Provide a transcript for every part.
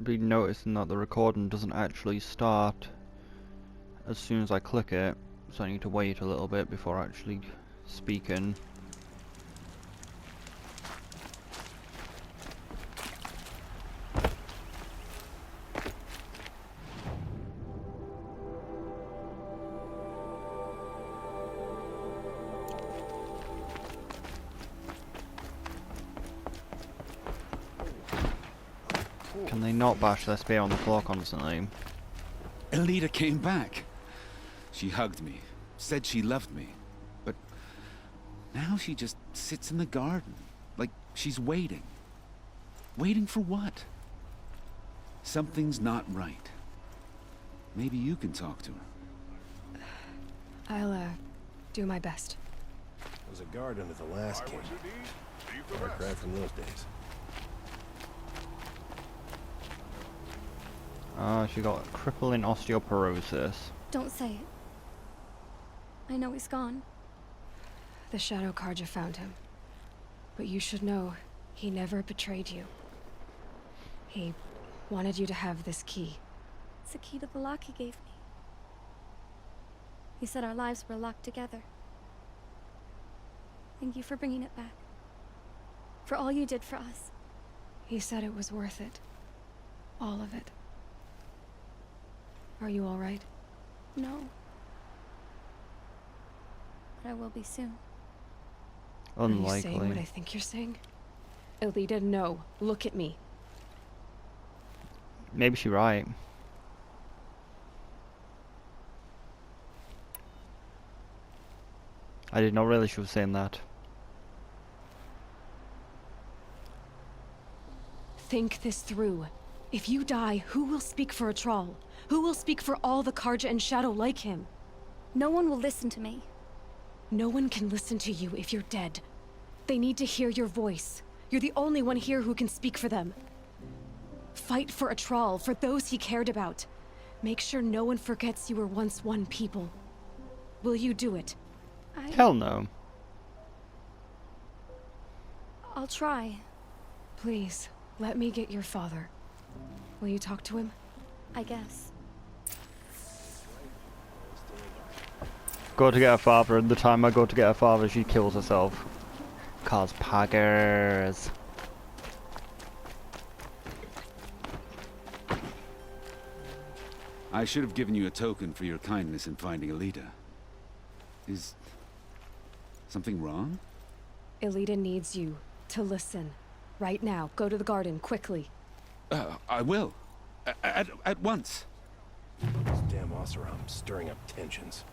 be noticing that the recording doesn't actually start as soon as I click it, so I need to wait a little bit before actually speaking. Can they not bash their spear on the floor constantly? Elita came back. She hugged me, said she loved me, but now she just sits in the garden, like she's waiting. Waiting for what? Something's not right. Maybe you can talk to her. I'll, do my best. Was a guard under the last king. Far cry from those days. Ah, she got crippling osteoporosis. Don't say it. I know he's gone. The Shadow Karja found him. But you should know, he never betrayed you. He wanted you to have this key. It's the key to the lock he gave me. He said our lives were locked together. Thank you for bringing it back. For all you did for us. He said it was worth it. All of it. Are you all right? No. But I will be soon. Unlikely. Are you saying what I think you're saying? Elita, no. Look at me. Maybe she's right. I did not realize she was saying that. Think this through. If you die, who will speak for Atral? Who will speak for all the Karja and Shadow like him? No one will listen to me. No one can listen to you if you're dead. They need to hear your voice. You're the only one here who can speak for them. Fight for Atral, for those he cared about. Make sure no one forgets you were once one people. Will you do it? Hell no. I'll try. Please, let me get your father. Will you talk to him? I guess. Go to get her father, and the time I go to get her father, she kills herself. Cause poggers. I should have given you a token for your kindness in finding Elita. Is something wrong? Elita needs you to listen. Right now, go to the garden, quickly. I will. At once. This damn Oseram stirring up tensions.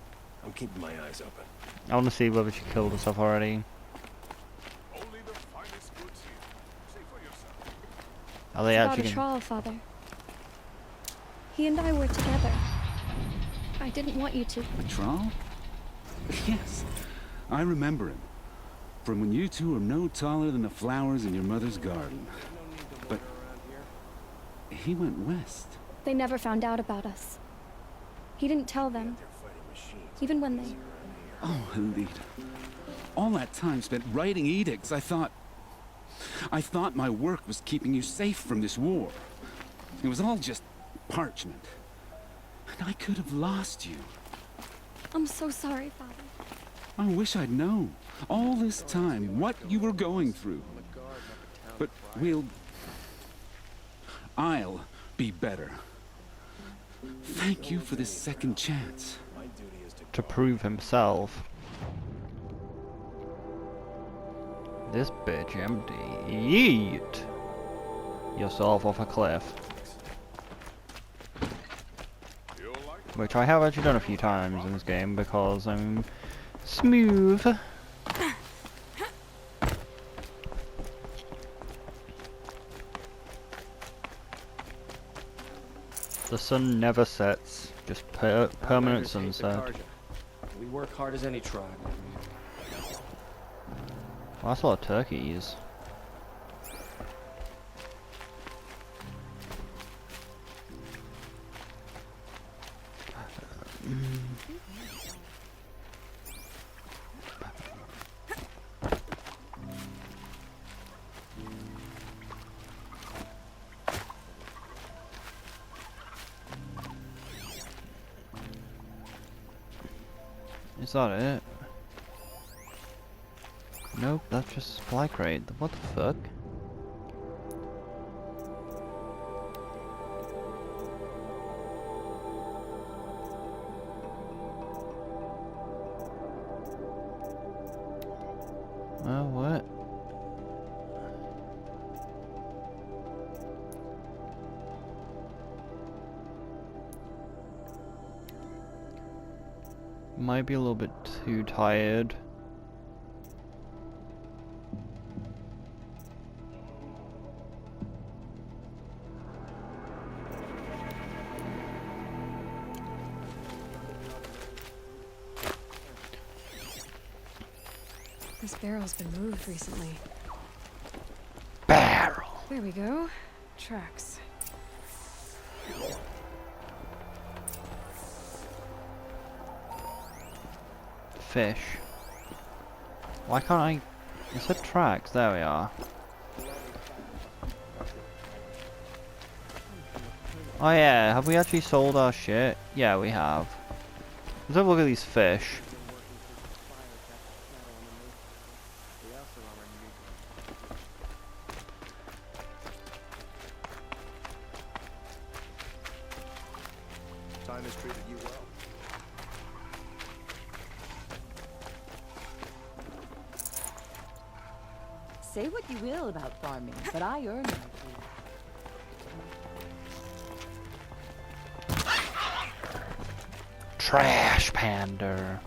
I'm keeping my eyes open. I want to see whether she killed herself already. Only the finest goods here. Say for yourself. Are they It's about actually a trial, Father. He and I were together. I didn't want you to. Atral? Yes, I remember him. From when you two were no taller than the flowers in your mother's garden. But he went west. They never found out about us. He didn't tell them. Even when they... Oh, Elita. All that time spent writing edicts, I thought my work was keeping you safe from this war. It was all just parchment. And I could have lost you. I'm so sorry, Father. I wish I'd known, all this time, what you were going through. But I'll be better. Thank you for this second chance. to prove himself? This bitch empty. Yeet! Yourself off a cliff. Which I have actually done a few times in this game because I'm smooth. The sun never sets, just permanent sunset. We work hard as any tribe. Well, that's a lot of turkeys. Is that it? Nope, that's just a supply crate. What the fuck? Oh, what? Might be a little bit too tired. This barrel's been moved recently. Barrel! There we go. Tracks. Fish. Why can't I... It said tracks, there we are. Oh yeah, have we actually sold our shit? Yeah, we have. Let's have a look at these fish. Time has treated you well. Say what you will about farming, but I earn my food. Trash panda.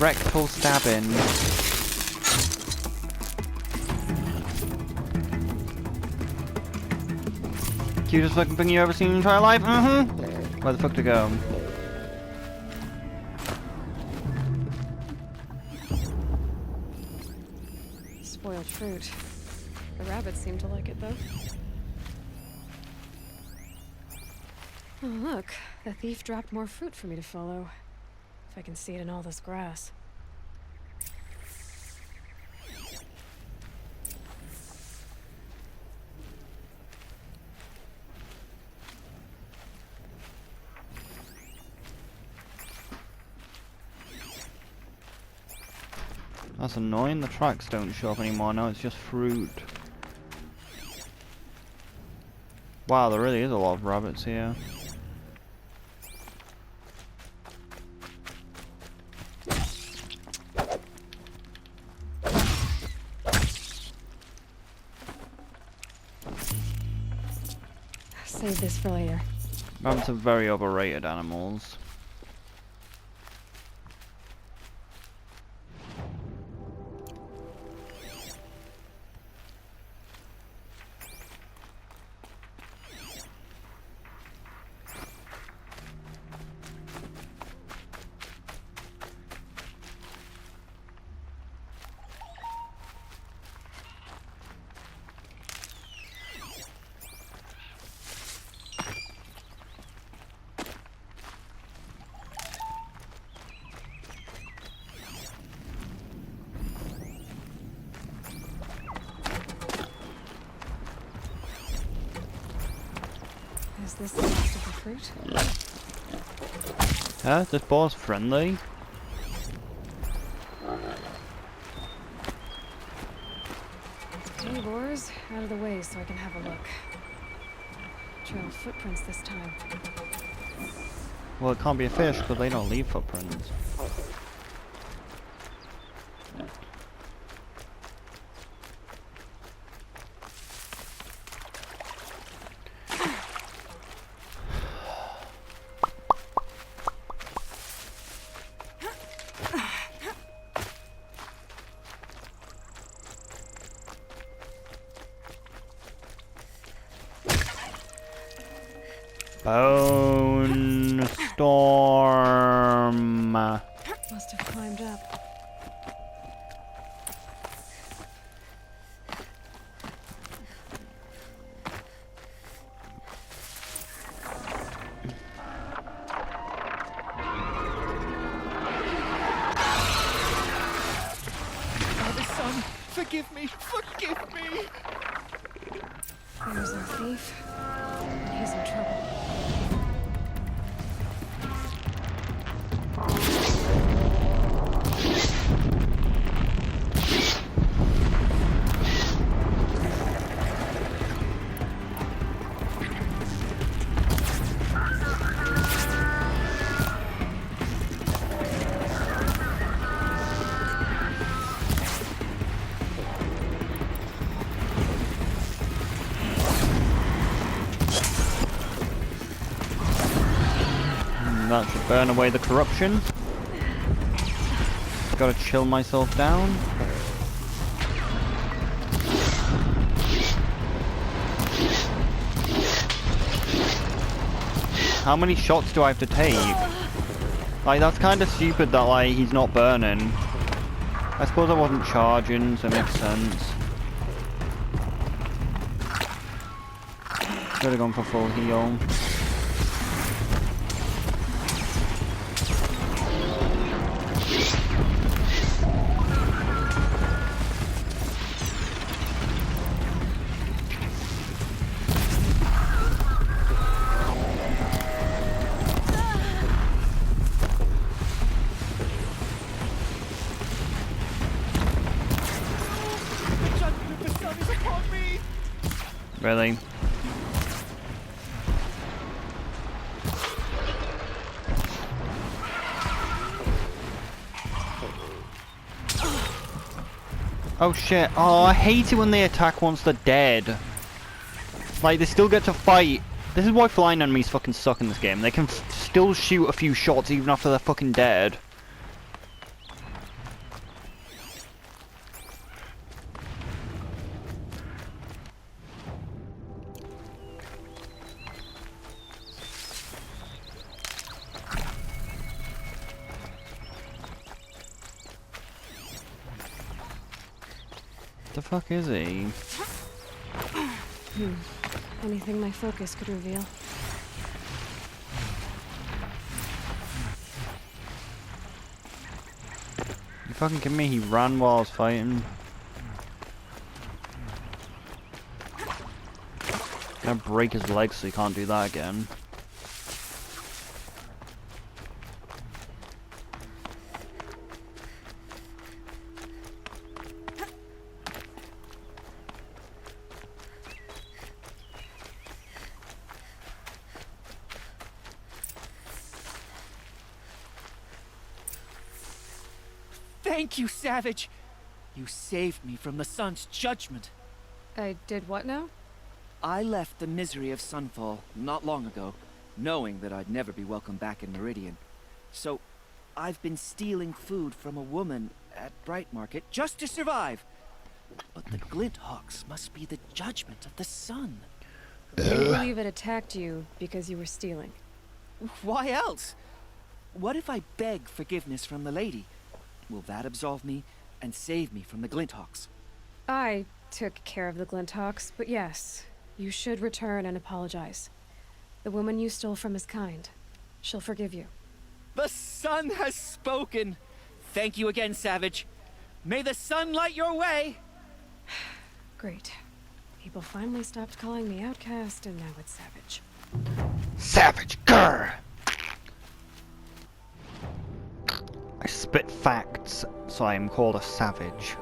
Rectal stabbing. Cutest fucking thing you ever seen in your entire life? Mm-hmm. Where the fuck to go? Spoiled fruit. The rabbits seem to like it, though. Oh, look. The thief dropped more fruit for me to follow. If I can see it in all this grass. That's annoying, the tracks don't show up anymore, now it's just fruit. Wow, there really is a lot of rabbits here. Save this for later. Rabbits are very overrated animals. Is this the last of the fruit? Huh? This boar's friendly? doors, out of the way so I can have a look. Trail of footprints this time. Well, it can't be a fish because they don't leave footprints. Bone storm. Must have climbed up. Father, son, forgive me, forgive me! There's our thief. And he's in trouble. That should burn away the corruption. Gotta chill myself down. How many shots do I have to take? Like, that's kind of stupid that, like, he's not burning. I suppose I wasn't charging, so it makes sense. Could have gone for full heal. Really? Oh shit. Oh, I hate it when they attack once they're dead. Like, they still get to fight. This is why flying enemies fucking suck in this game. They can still shoot a few shots even after they're fucking dead. The fuck is he? Anything my focus could reveal. You fucking kidding me? He ran while I was fighting. Gonna break his legs so he can't do that again. Thank you, Savage! You saved me from the sun's judgment. I did what now? I left the misery of Sunfall not long ago, knowing that I'd never be welcome back in Meridian. So, I've been stealing food from a woman at Bright Market just to survive. But the Glint Hawks must be the judgment of the sun. I believe it attacked you because you were stealing. Why else? What if I beg forgiveness from the lady? Will that absolve me and save me from the Glinthawks? I took care of the Glinthawks, but yes, you should return and apologize. The woman you stole from is kind. She'll forgive you. The sun has spoken! Thank you again, Savage. May the sun light your way! Great. People finally stopped calling me outcast, and now it's Savage. Savage! Grr! I spit facts, so I am called a savage.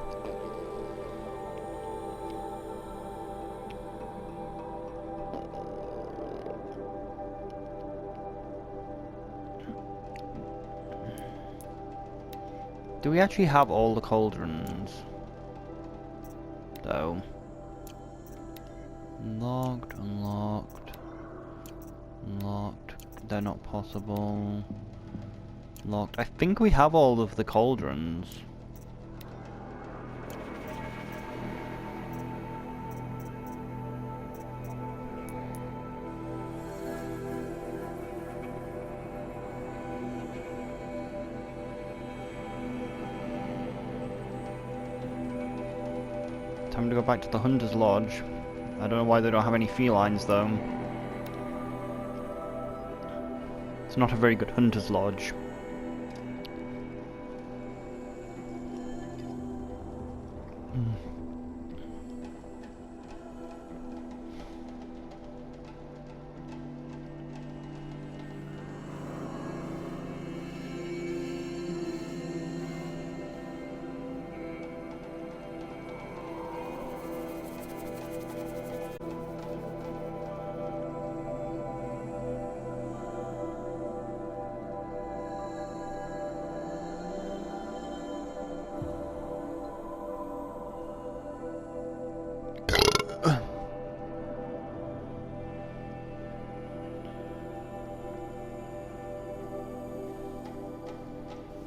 Do we actually have all the cauldrons? Though. Unlocked, unlocked. Unlocked. They're not possible. Locked. I think we have all of the cauldrons. Time to go back to the Hunter's Lodge. I don't know why they don't have any felines though. It's not a very good Hunter's Lodge.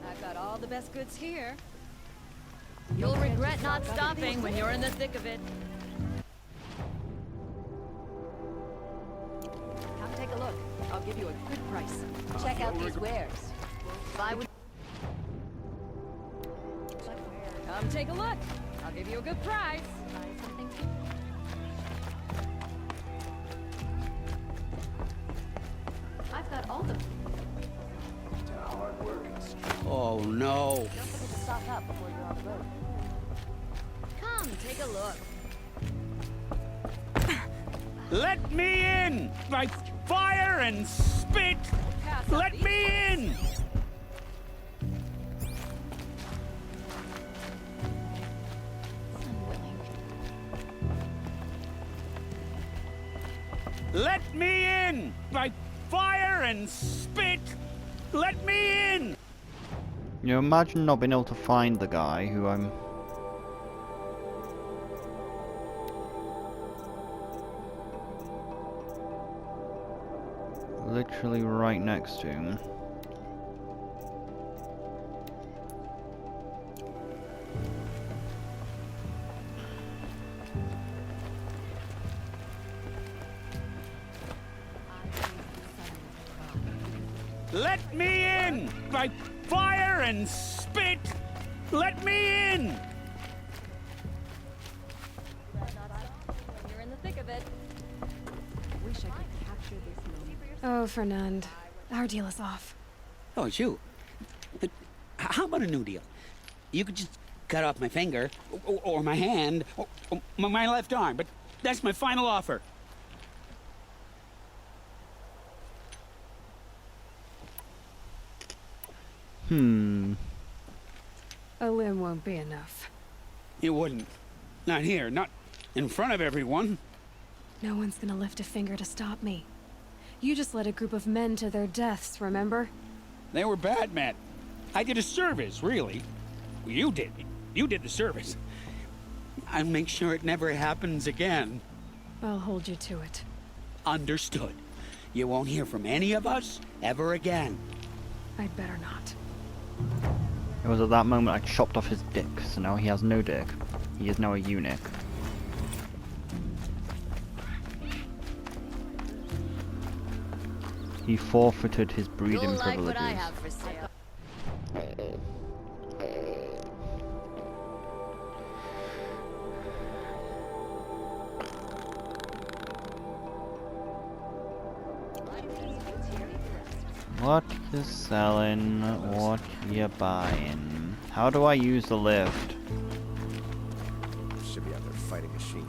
I've got all the best goods here. You'll regret not stopping when you're in the thick of it. Come take a look. I'll give you a good price. Check out these wares. Buy with... Come take a look. I'll give you a good price. Buy something. I've got all the... Oh no. Don't forget to stock up before you're on the road. Come, take a look. Let me in! By fire and spit! Let me in! Let me in! By fire and spit! Let me in! You know, imagine not being able to find the guy who I'm... literally right next to him. Let me in! By fire and spit! Let me in! You're in the thick of it. Wish I could capture this moment. Oh, Fernand. Our deal is off. Oh, it's you. How about a new deal? You could just cut off my finger, or my hand, or my left arm, but that's my final offer. A limb won't be enough. It wouldn't. Not here, not in front of everyone. No one's gonna lift a finger to stop me. You just led a group of men to their deaths, remember? They were bad men. I did a service, really. You did. You did the service. I'll make sure it never happens again. I'll hold you to it. Understood. You won't hear from any of us ever again. I'd better not. It was at that moment I chopped off his dick, so now he has no dick. He is now a eunuch. He forfeited his breeding You'll like privileges. what I have for sale. What you selling? What you buying? How do I use the lift? Should be out there fighting machines.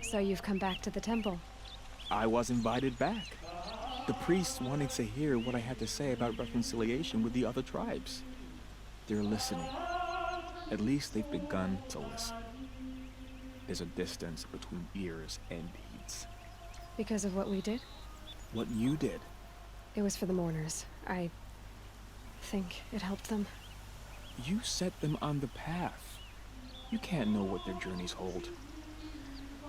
So you've come back to the temple. I was invited back. The priests wanted to hear what I had to say about reconciliation with the other tribes. They're listening. At least they've begun to listen. There's a distance between ears and deeds. Because of what we did? What you did. It was for the mourners. I think it helped them. You set them on the path. You can't know what their journeys hold.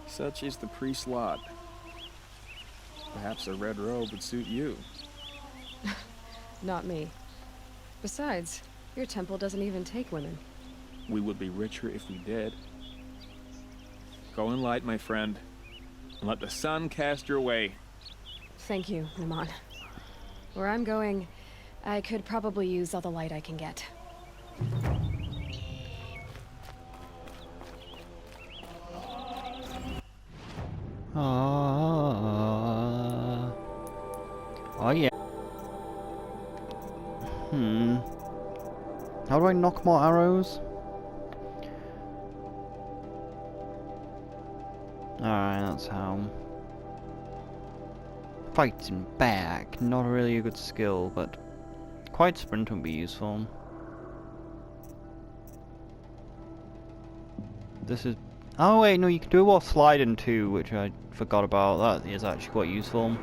Such is the priest's lot. Perhaps a red robe would suit you. Not me. Besides, your temple doesn't even take women. We would be richer if we did. Go in light, my friend, and let the sun cast your way. Thank you, Naman. Where I'm going, I could probably use all the light I can get. Oh yeah. How do I knock more arrows? Alright, that's how. Fighting back, not really a good skill, but quiet sprint would be useful. This is... Oh wait, no, you can do it while sliding too, which I forgot about. That is actually quite useful.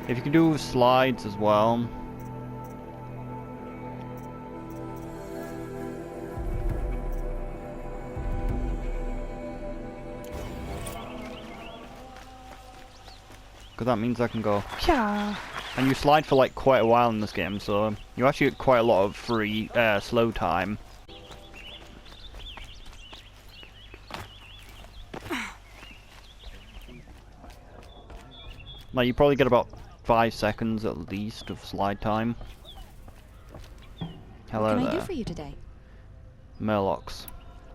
If you can do it with slides as well. Because that means I can go, yeah. And you slide for like quite a while in this game, so you actually get quite a lot of free slow time. Like you probably get about 5 seconds at least of slide time. Hello What can there. I do for you today? Murlocs.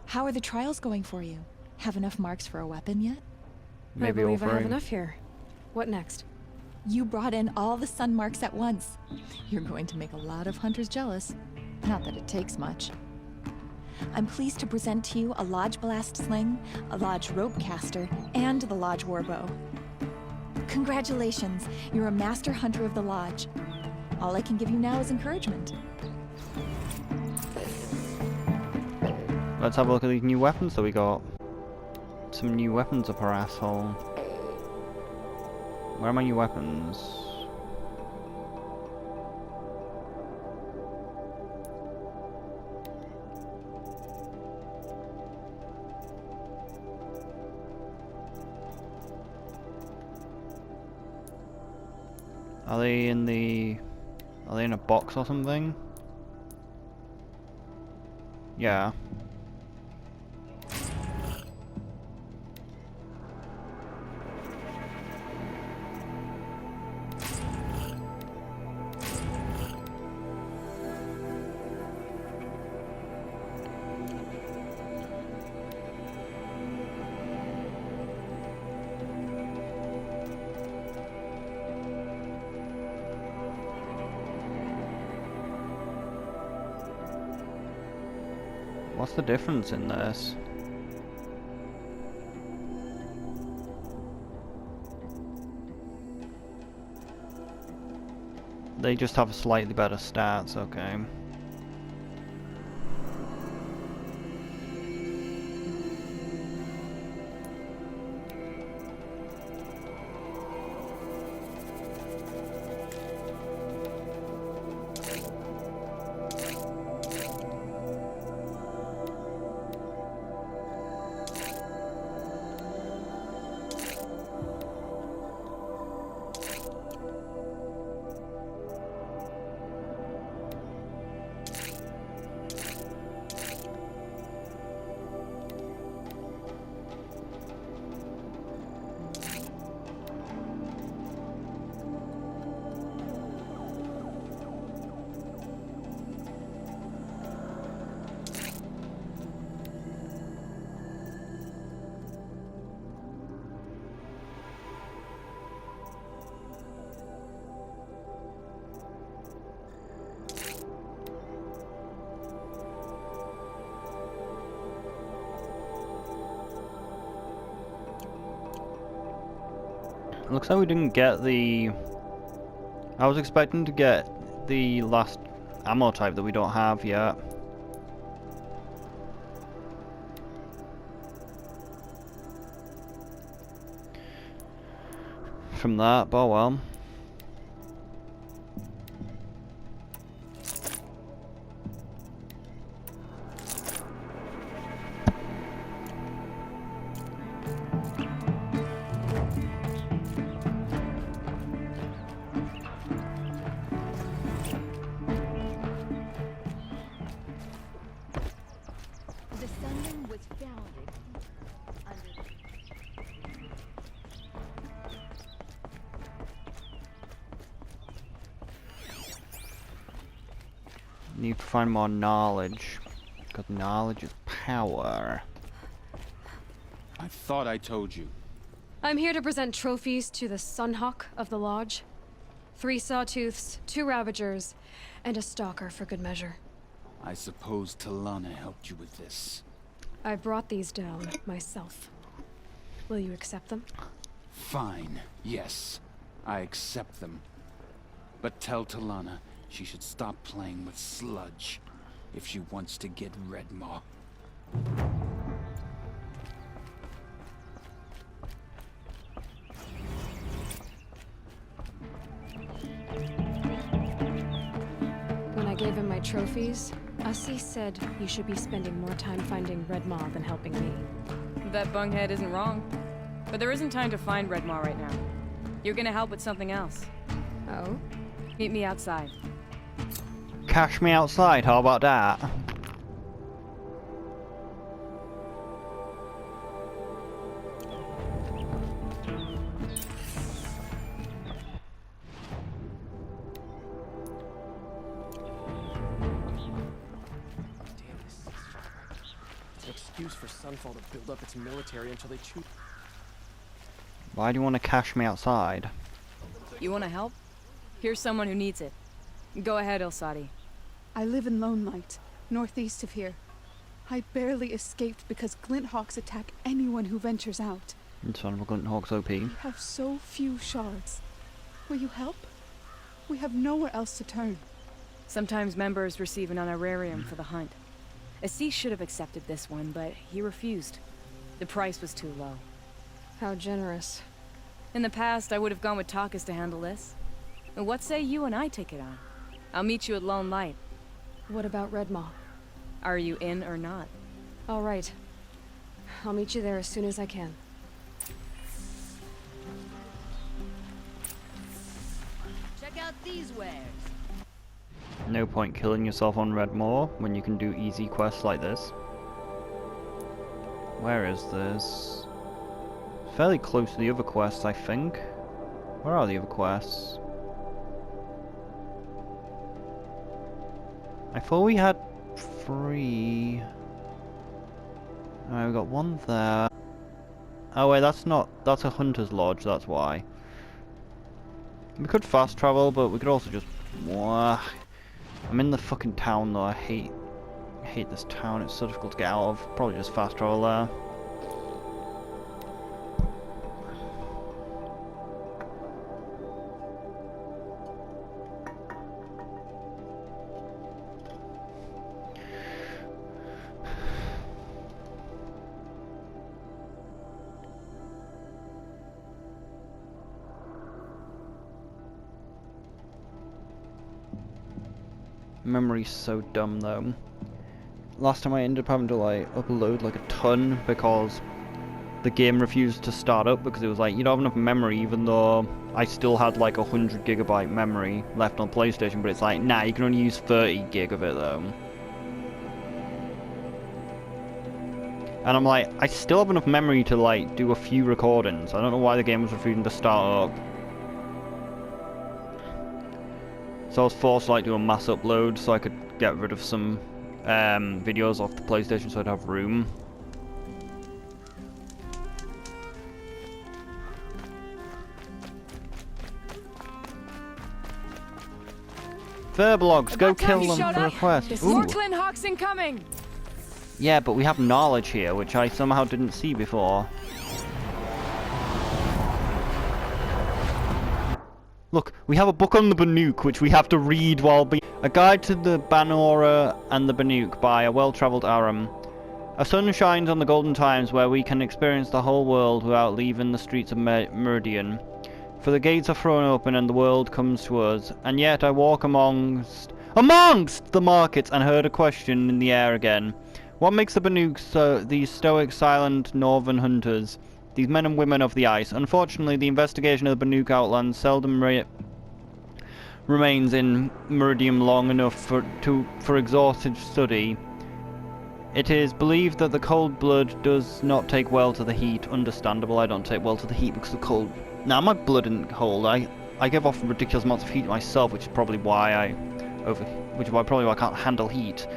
How are the trials going for you? Have enough marks for a weapon yet? Maybe I believe all I have three. enough here. What next? You brought in all the sun marks at once. You're going to make a lot of hunters jealous. Not that it takes much. I'm pleased to present to you a Lodge Blast Sling, a Lodge Rope Caster, and the Lodge Warbow. Congratulations, you're a master hunter of the Lodge. All I can give you now is encouragement. Let's have a look at these new weapons that we got. Some new weapons up our asshole. Where are my new weapons? Are they in the... Are they in a box or something? Yeah. What's the difference in this? They just have slightly better stats, okay. Looks like we didn't get the... I was expecting to get the last ammo type that we don't have yet. From that, but oh well. The Sunning was founded under... Need to find more knowledge, because knowledge is power. I thought I told you. I'm here to present trophies to the Sunhawk of the Lodge. 3 Sawtooths, 2 Ravagers, and a Stalker for good measure. I suppose Talana helped you with this. I brought these down myself. Will you accept them? Fine, yes. I accept them. But tell Talana she should stop playing with sludge if she wants to get Redmaw. When I gave him my trophies, Ussie said you should be spending more time finding Redmaw than helping me. That bunghead isn't wrong. But there isn't time to find Redmaw right now. You're gonna help with something else. Oh? Meet me outside. Cash me outside, how about that? It's an excuse for Sunfall to build up its military until they choose. Why do you want to cash me outside? You wanna help? Here's someone who needs it. Go ahead, Ilsati. I live in Lone Light, northeast of here. I barely escaped because Glinthawks attack anyone who ventures out. Son of a Glinthawk's OP. We have so few shards. Will you help? We have nowhere else to turn. Sometimes members receive an honorarium for the hunt. Assis should have accepted this one, but he refused. The price was too low. How generous. In the past, I would have gone with Takas to handle this. But what say you and I take it on? I'll meet you at Lone Light. What about Redmaw? Are you in or not? All right. I'll meet you there as soon as I can. Check out these wares. No point killing yourself on Redmaw when you can do easy quests like this. Where is this? Fairly close to the other quests, I think. Where are the other quests? I thought we had 3. Alright, we got 1 there. Oh wait, that's a hunter's lodge, that's why. We could fast travel, but we could also just... Wah. I'm in the fucking town though, I hate this town, it's so difficult to get out of. Probably just fast travel there. Memory's so dumb though. Last time I ended up having to like upload like a ton because the game refused to start up because it was like you don't have enough memory, even though I still had like 100 gigabyte memory left on PlayStation, but it's like nah, you can only use 30 gig of it though. And I'm like, I still have enough memory to like do a few recordings. I don't know why the game was refusing to start up. So I was forced to like do a mass upload so I could get rid of some videos off the PlayStation so I'd have room. Verblogs, go kill them for a quest. More Glinthawks incoming! Yeah, but we have knowledge here, which I somehow didn't see before. Look, we have a book on the Banuk which we have to read while being... A Guide to the Banora and the Banuk by a well-travelled Aram. A sun shines on the golden times where we can experience the whole world without leaving the streets of Meridian. For the gates are thrown open and the world comes to us. And yet I walk amongst the markets and heard a question in the air again. What makes the Banuk these stoic, silent northern hunters? These men and women of the ice. Unfortunately, the investigation of the Banuk Outlands seldom remains in Meridian long enough for exhaustive study. It is believed that the cold blood does not take well to the heat. Understandable, I don't take well to the heat because of the cold. Now, my blood isn't cold. I give off ridiculous amounts of heat myself, which is probably why I can't handle heat.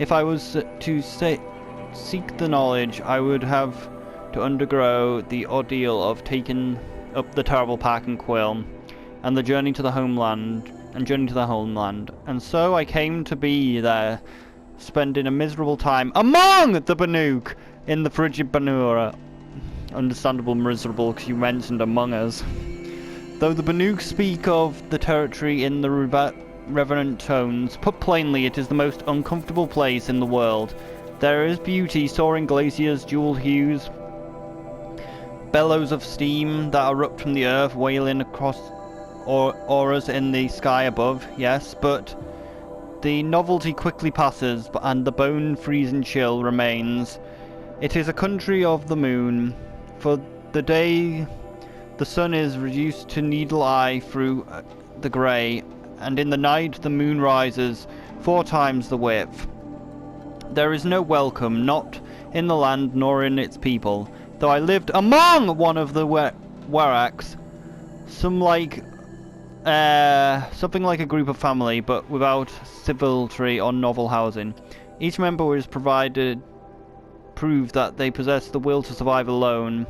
If I was to seek the knowledge, I would have to undergo the ordeal of taking up the terrible pack and quill, and the journey to the homeland, and so I came to be there, spending a miserable time among the Banuk in the frigid Banura. Understandable miserable, because you mentioned Among Us. Though the Banuk speak of the territory in the reverent tones, put plainly, it is the most uncomfortable place in the world. There is beauty, soaring glaciers, jeweled hues, bellows of steam that erupt from the earth, wailing across auras in the sky above, yes, but the novelty quickly passes, and the bone-freezing chill remains. It is a country of the moon. For the day, the sun is reduced to needle-eye through the grey, and in the night the moon rises 4 times the width. There is no welcome, not in the land nor in its people. Though I lived among one of the Waraks, something like a group of family, but without civility or novel housing. Each member was proved that they possess the will to survive alone.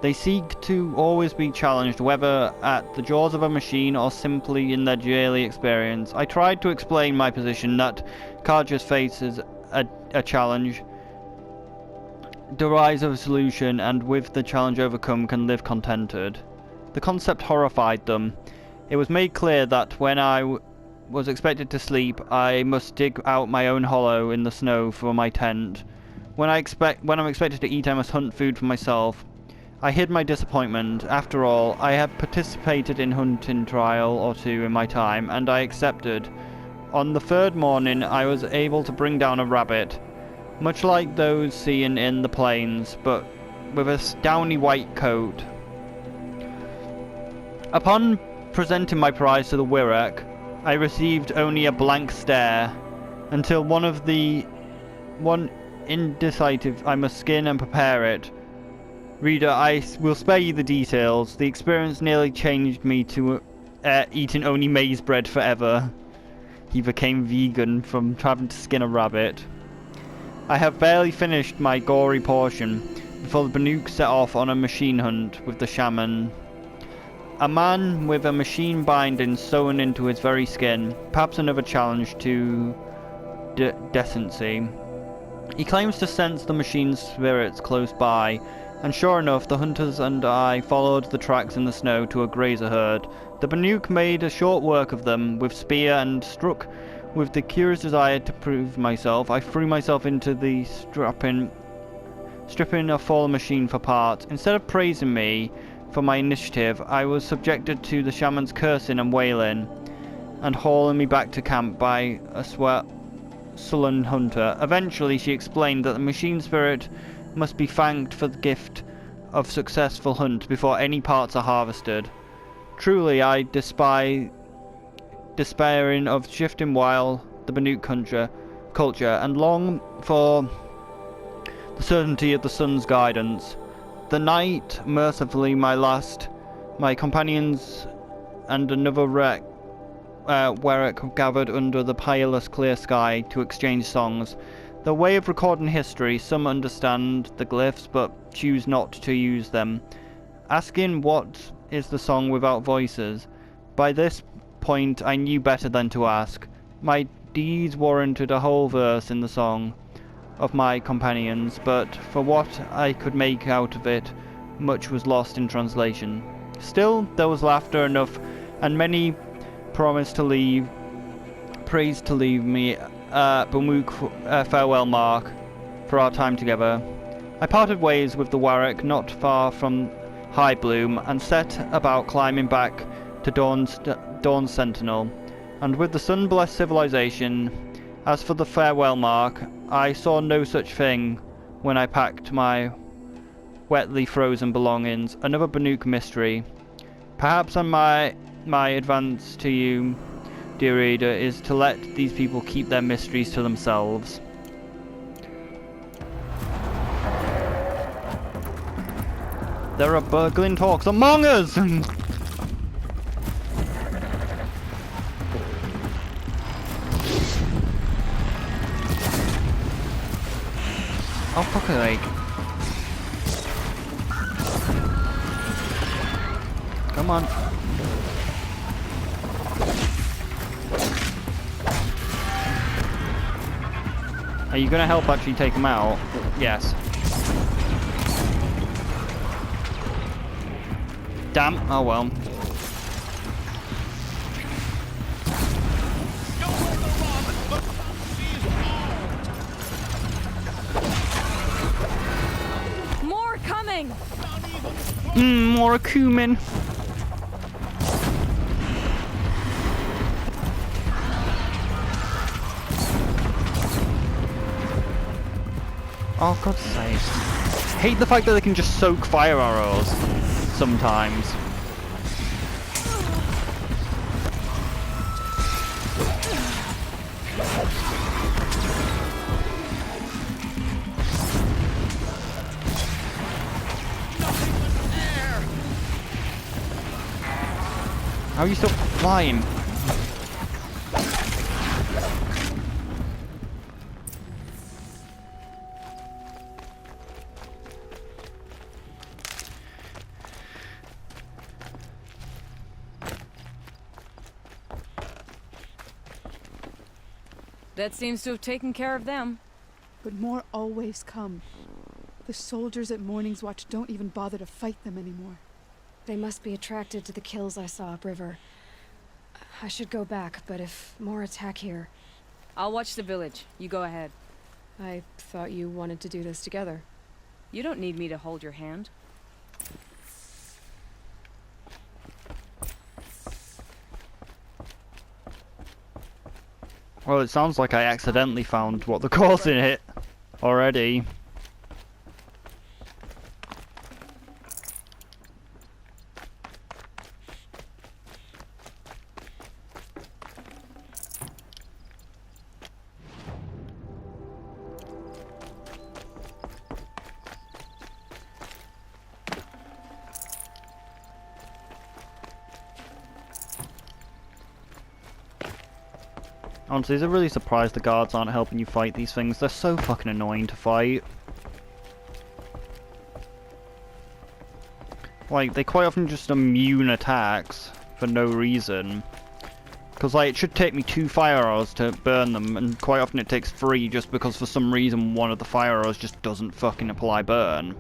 They seek to always be challenged, whether at the jaws of a machine or simply in their daily experience. I tried to explain my position that Karjas faces a challenge, derives of a solution, and with the challenge overcome can live contented. The concept horrified them. It was made clear that when I was expected to sleep, I must dig out my own hollow in the snow for my tent. When I'm expected to eat, I must hunt food for myself. I hid my disappointment. After all, I had participated in hunting trial or 2 in my time, and I accepted. On the 3rd morning, I was able to bring down a rabbit, much like those seen in the plains, but with a downy white coat. Upon presenting my prize to the Wirak, I received only a blank stare, until one indecisive, I must skin and prepare it. Reader, I will spare you the details. The experience nearly changed me to eating only maize bread forever. He became vegan from having to skin a rabbit. I have barely finished my gory portion before the Banuk set off on a machine hunt with the shaman. A man with a machine binding sewn into his very skin, perhaps another challenge to decency. He claims to sense the machine's spirits close by, and sure enough, the hunters and I followed the tracks in the snow to a grazer herd. The Banuk made a short work of them with spear, and struck with the curious desire to prove myself, I threw myself into the stripping a fallen machine for parts. Instead of praising me for my initiative, I was subjected to the shaman's cursing and wailing, and hauling me back to camp by a sullen hunter. Eventually she explained that the machine spirit must be thanked for the gift of successful hunt before any parts are harvested. Truly, I despairing of shifting while the Banuk culture, and long for the certainty of the sun's guidance. The night, mercifully, my companions and another Warwick gathered under the pileless clear sky to exchange songs. The way of recording history, some understand the glyphs but choose not to use them, asking what is the song without voices. By this point I knew better than to ask. My deeds warranted a whole verse in the song of my companions, but for what I could make out of it, much was lost in translation. Still, there was laughter enough and many prays to leave me Bamuk farewell mark for our time together. I parted ways with the Warwick not far from High Bloom and set about climbing back to Dawn's Sentinel, and with the sun-blessed civilization. As for the farewell mark, I saw no such thing when I packed my wetly frozen belongings. Another Banuk mystery. Perhaps on my advice to you, dear reader, is to let these people keep their mysteries to themselves. There are burgling talks among us! Oh, fuck's sake. Come on. Are you gonna help actually take him out? Yes. Damn. Oh well. More coming! More cumin. Oh, God's sake. Hate the fact that they can just soak fire arrows sometimes. How are you still flying? That seems to have taken care of them. But more always come. The soldiers at Morning's Watch don't even bother to fight them anymore. They must be attracted to the kills I saw upriver. I should go back, but if more attack here... I'll watch the village. You go ahead. I thought you wanted to do this together. You don't need me to hold your hand. Well, it sounds like I accidentally found what the causing it already. Honestly, I'm really surprised the guards aren't helping you fight these things. They're so fucking annoying to fight. Like, they quite often just immune attacks for no reason. Because, like, it should take me 2 fire arrows to burn them, and quite often it takes 3 just because for some reason one of the fire arrows just doesn't fucking apply burn.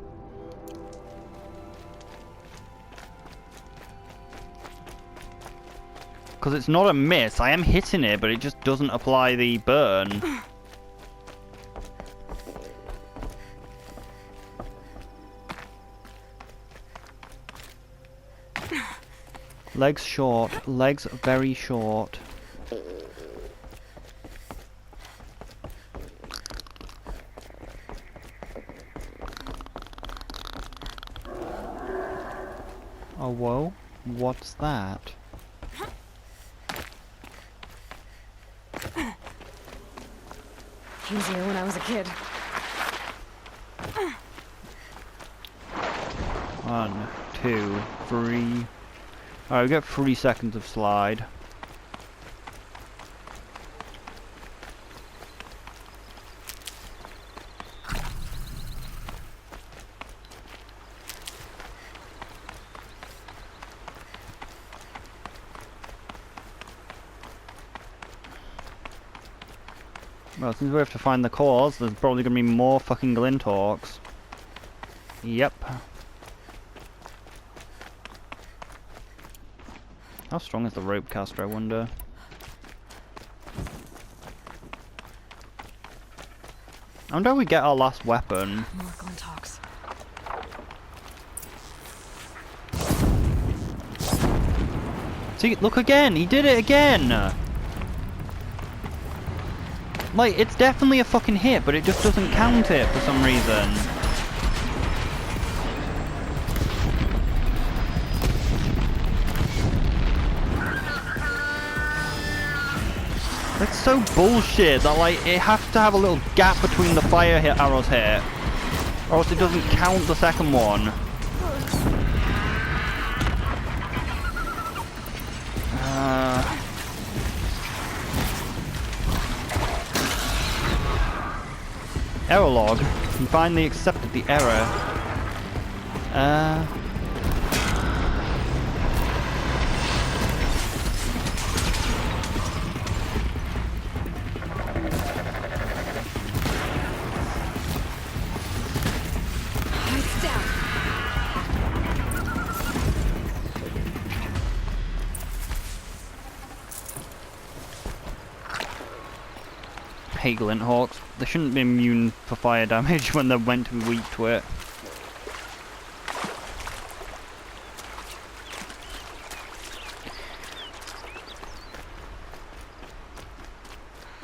Because it's not a miss, I am hitting it, but it just doesn't apply the burn. Legs short, legs very short. Oh, whoa, what's that? Easier when I was a kid. 1, 2, 3. Alright, we got 3 seconds of slide. Well, since we have to find the cause, there's probably gonna be more fucking Glinthawks. Yep. How strong is the rope caster, I wonder? I wonder how we get our last weapon. More Glinthawks. See, look again! He did it again! Like, it's definitely a fucking hit, but it just doesn't count it for some reason. It's so bullshit that, like, it has to have a little gap between the fire hit arrows hit, or else it doesn't count the second one. Error log. You finally accepted the error. Lights down. Hey, Glinthawks. They shouldn't be immune for fire damage when they're meant to be weak to it.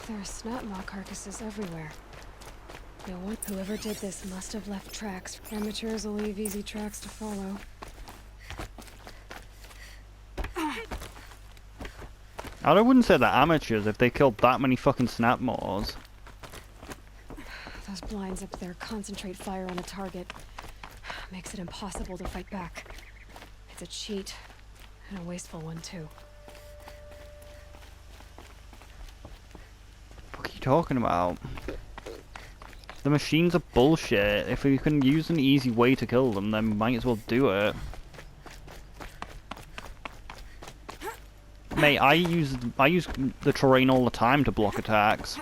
There are snap maw carcasses everywhere. No one whoever did this must have left tracks. Amateurs will leave easy tracks to follow. I wouldn't say they're amateurs if they killed that many fucking snap maws. Those blinds up there concentrate fire on a target. Makes it impossible to fight back. It's a cheat, and a wasteful one too. What are you talking about? The machines are bullshit. If we can use an easy way to kill them, then might as well do it. Mate, I use the terrain all the time to block attacks.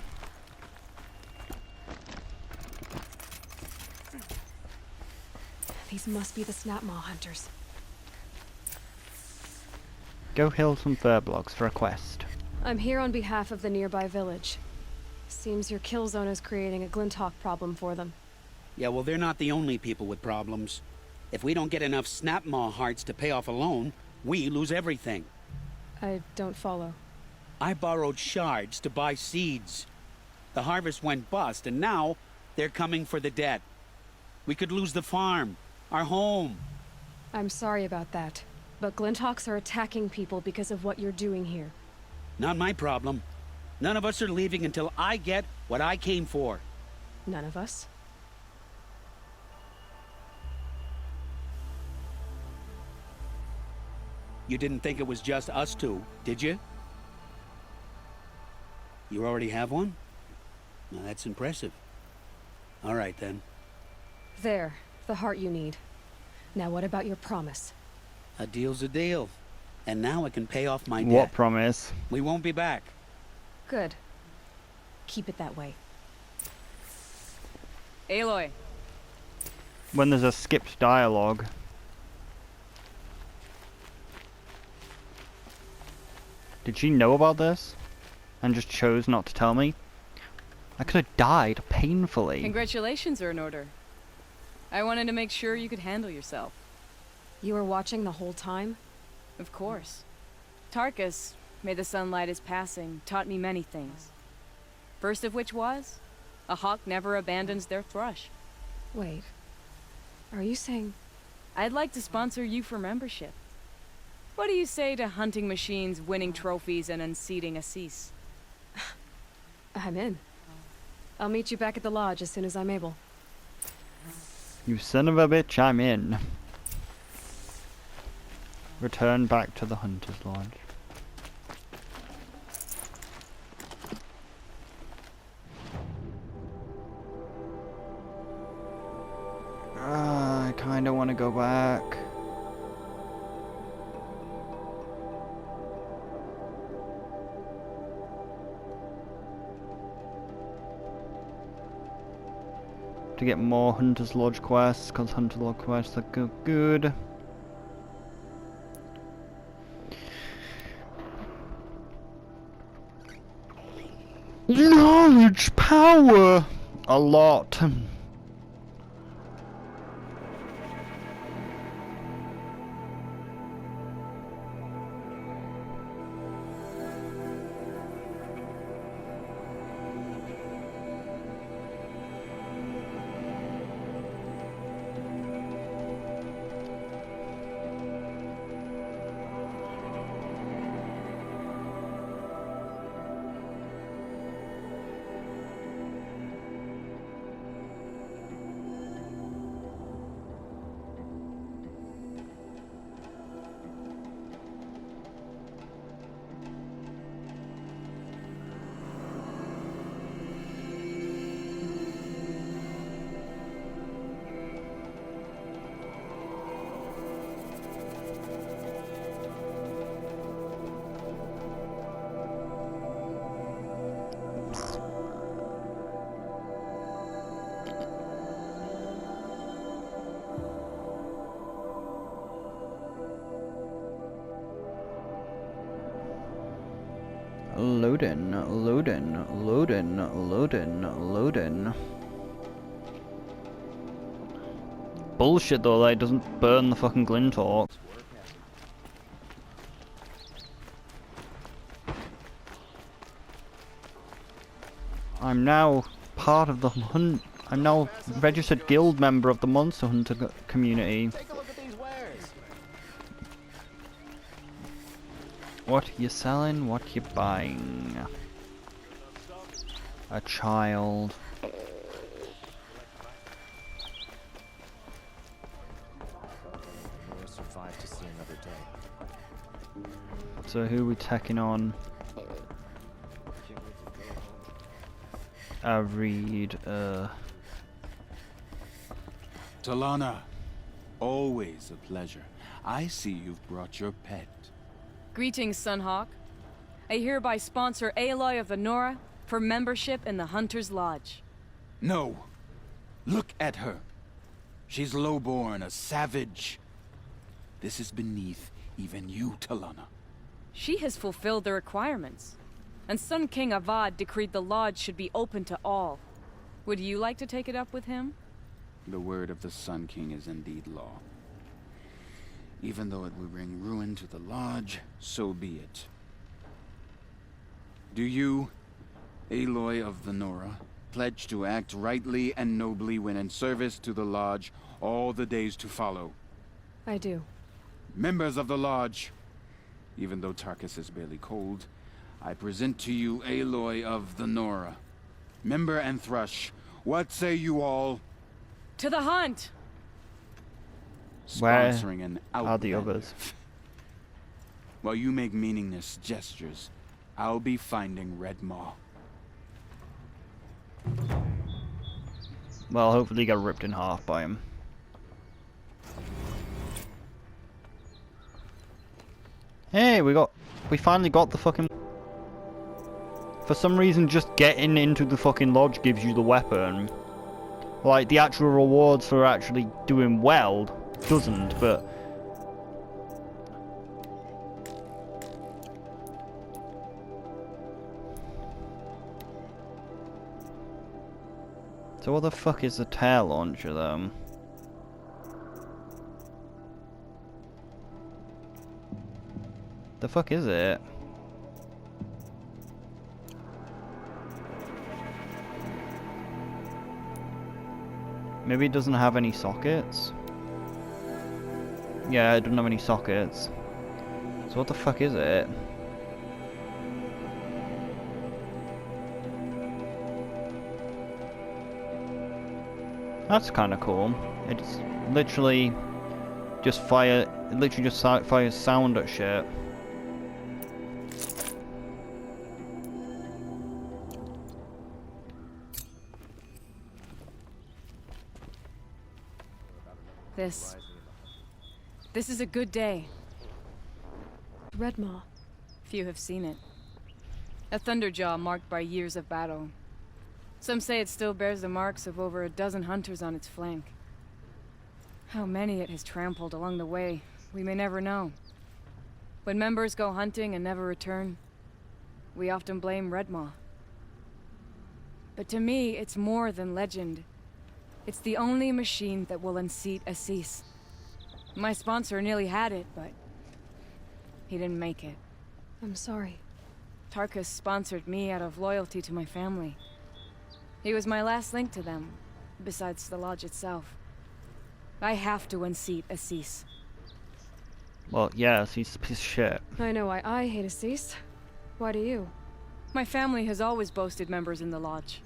These must be the snap maw hunters. Go kill some fur blocks for a quest. I'm here on behalf of the nearby village. Seems your kill zone is creating a Glinthawk problem for them. Yeah, well, they're not the only people with problems. If we don't get enough snapmaw hearts to pay off a loan, we lose everything. I don't follow. I borrowed shards to buy seeds. The harvest went bust, and now they're coming for the debt. We could lose the farm, our home. I'm sorry about that, but Glinthawks are attacking people because of what you're doing here. Not my problem. None of us are leaving until I get what I came for. None of us? You didn't think it was just us two, did you? You already have one? Now that's impressive. All right, then. There, the heart you need. Now what about your promise? A deal's a deal. And now I can pay off my debt. What promise? We won't be back. Good. Keep it that way. Aloy. When there's a skipped dialogue. Did she know about this? And just chose not to tell me? I could have died painfully. Congratulations are in order. I wanted to make sure you could handle yourself. You were watching the whole time? Of course. Tarkus, may the sunlight is passing, taught me many things. First of which was, a hawk never abandons their thrush. Wait. Are you saying... I'd like to sponsor you for membership. What do you say to hunting machines, winning trophies, and unseating Assis? I'm in. I'll meet you back at the lodge as soon as I'm able. You son of a bitch, I'm in. Return back to the Hunter's Lodge. I kinda wanna go back. To get more Hunter's Lodge quests, because Hunter's Lodge quests are good. Knowledge power! A lot. Loading, loading, loading, loading, loading. Bullshit though, that it doesn't burn the fucking Glintorp. I'm now part of the hunt. I'm now registered guild member of the Monster Hunter community. Take a look at these wares. What you selling? What you buying? A child. We'll survive to see another day. So who are we taking on? Reed, Talana, always a pleasure. I see you've brought your pet. Greetings, Sunhawk. I hereby sponsor Aloy of the Nora for membership in the Hunter's Lodge. No. Look at her. She's lowborn, a savage. This is beneath even you, Talana. She has fulfilled the requirements. And Sun King Avad decreed the lodge should be open to all. Would you like to take it up with him? The word of the Sun King is indeed law. Even though it will bring ruin to the lodge, so be it. Do you, Aloy of the Nora, pledge to act rightly and nobly when in service to the lodge all the days to follow? I do. Members of the lodge, even though Tarkus is barely cold, I present to you Aloy of the Nora. Member and Thrush, what say you all? To the hunt! where Sponsoring an are the outlet. others? While you make meaningless gestures, I'll be finding Red Maw. Well, hopefully get ripped in half by him. Hey, we finally got the fucking... For some reason, just getting into the fucking lodge gives you the weapon. Like, the actual rewards for actually doing well doesn't, but... So what the fuck is the tear launcher, though? The fuck is it? Maybe it doesn't have any sockets? Yeah, it doesn't have any sockets. So what the fuck is it? That's kind of cool. It's literally just fires sound at shit. This is a good day. Redmaw. Few have seen it. A thunderjaw marked by years of battle. Some say it still bears the marks of over a dozen hunters on its flank. How many it has trampled along the way, we may never know. When members go hunting and never return, we often blame Redmaw. But to me, it's more than legend. It's the only machine that will unseat Assis. My sponsor nearly had it, but he didn't make it. I'm sorry. Tarkus sponsored me out of loyalty to my family. He was my last link to them, besides the lodge itself. I have to unseat Assis. Well, yes, he's a piece of shit. I know why I hate Assis. Why do you? My family has always boasted members in the lodge.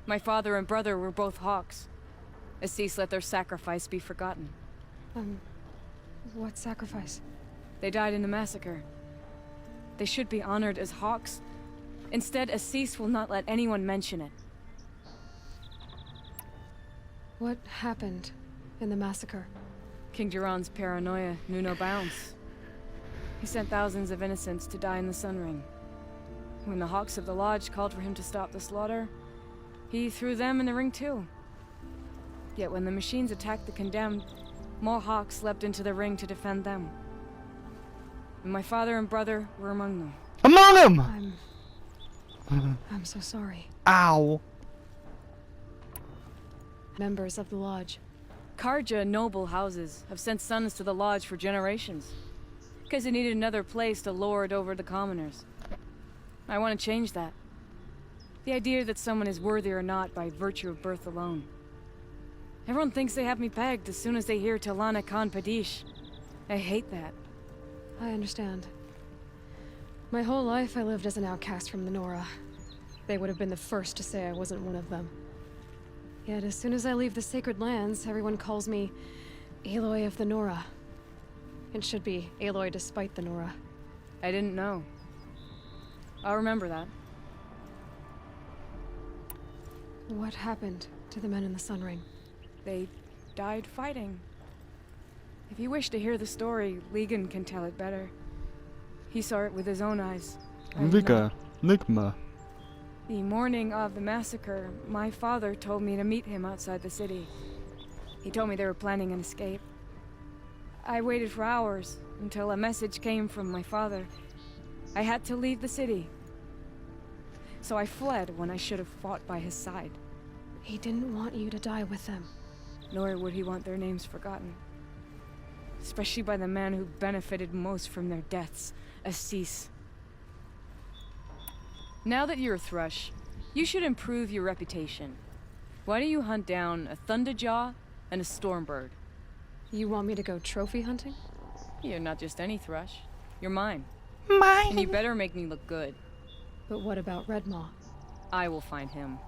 My father and brother were both hawks. Assis let their sacrifice be forgotten. What sacrifice? They died in a massacre. They should be honored as hawks. Instead, Assis will not let anyone mention it. What happened in the massacre? King Jiran's paranoia knew no bounds. He sent thousands of innocents to die in the Sun Ring. When the Hawks of the Lodge called for him to stop the slaughter, he threw them in the ring too. Yet when the machines attacked the condemned, more Hawks leapt into the ring to defend them. And my father and brother were among them. Among them! I'm so sorry. Ow! Members of the Lodge. Karja noble houses have sent sons to the Lodge for generations, because they needed another place to lord over the commoners. I want to change that. The idea that someone is worthy or not by virtue of birth alone. Everyone thinks they have me pegged as soon as they hear Talana Khan Padish. I hate that. I understand. My whole life I lived as an outcast from the Nora. They would have been the first to say I wasn't one of them. Yet as soon as I leave the sacred lands, everyone calls me Aloy of the Nora. It should be Aloy despite the Nora. I didn't know. I'll remember that. What happened to the men in the Sun Ring? They died fighting. If you wish to hear the story, Legan can tell it better. He saw it with his own eyes. Ligma. The morning of the massacre, my father told me to meet him outside the city. He told me they were planning an escape. I waited for hours until a message came from my father. I had to leave the city. So I fled when I should have fought by his side. He didn't want you to die with them. Nor would he want their names forgotten. Especially by the man who benefited most from their deaths, Assis. Now that you're a Thrush, you should improve your reputation. Why don't you hunt down a Thunderjaw and a Stormbird? You want me to go trophy hunting? You're not just any Thrush. You're mine. Mine? And you better make me look good. But what about Redmaw? I will find him.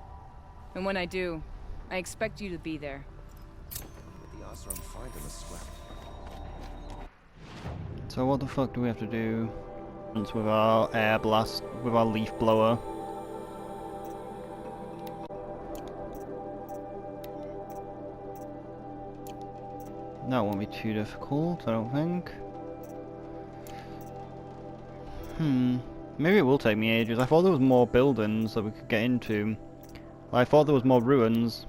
And when I do, I expect you to be there. The Osram find him a sweat. So what the fuck do we have to do? With our air blast, with our leaf blower. That won't be too difficult, I don't think. Maybe it will take me ages. I thought there was more buildings that we could get into. I thought there was more ruins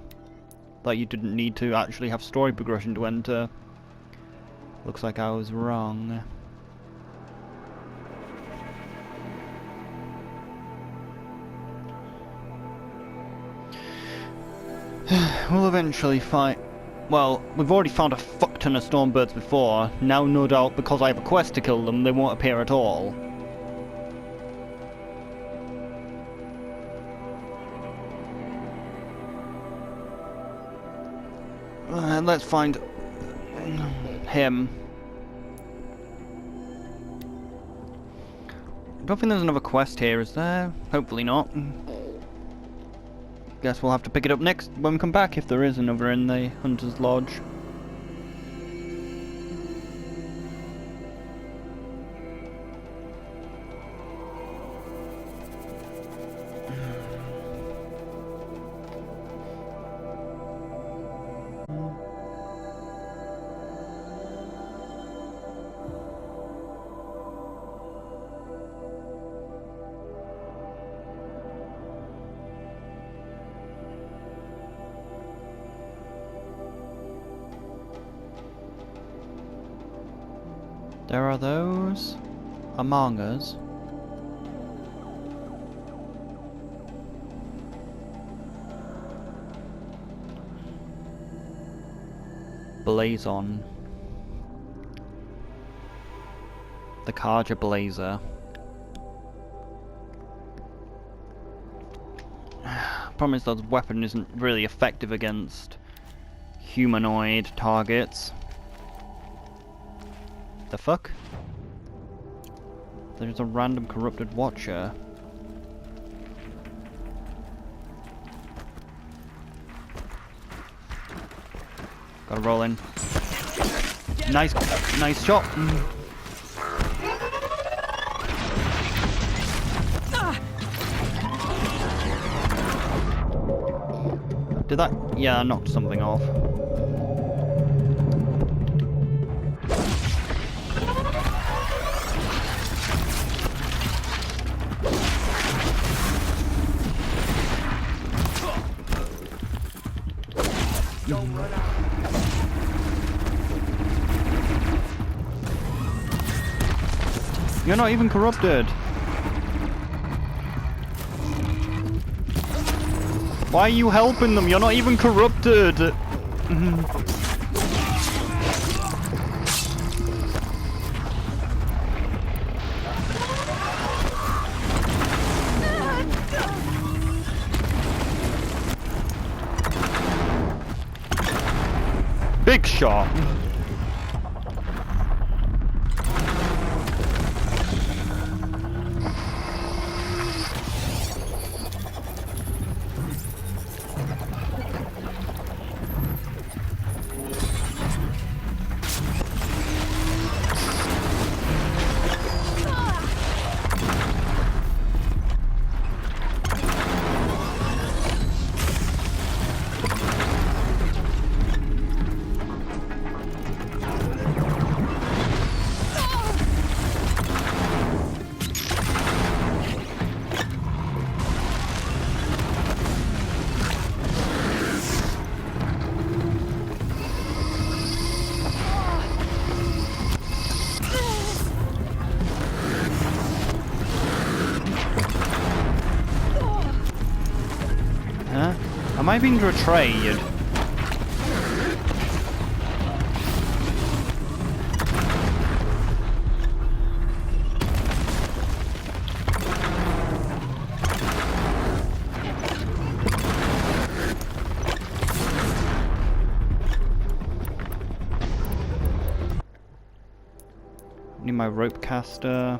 that you didn't need to actually have story progression to enter. Looks like I was wrong. We'll eventually fight. Well, we've already found a fuck ton of Stormbirds before. Now, no doubt, because I have a quest to kill them, they won't appear at all. Let's find him. I don't think there's another quest here, is there? Hopefully not. Guess we'll have to pick it up next when we come back, if there is another in the Hunter's Lodge. There are those among us. Blazon. The Karja Blazer. Problem is that the weapon isn't really effective against humanoid targets. The fuck? There's a random corrupted watcher. Gotta roll in. Nice shot. Did that? Yeah, I knocked something off. Don't run out. You're not even corrupted. Why are you helping them? You're not even corrupted. Big shot. Huh? Am I being betrayed? Need my rope caster.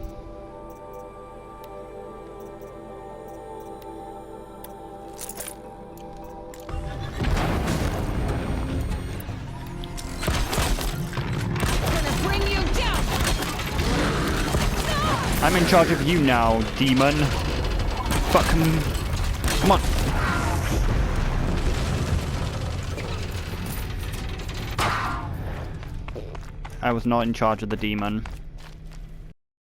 I'm in charge of you now, demon. Fucking... Come on. I was not in charge of the demon.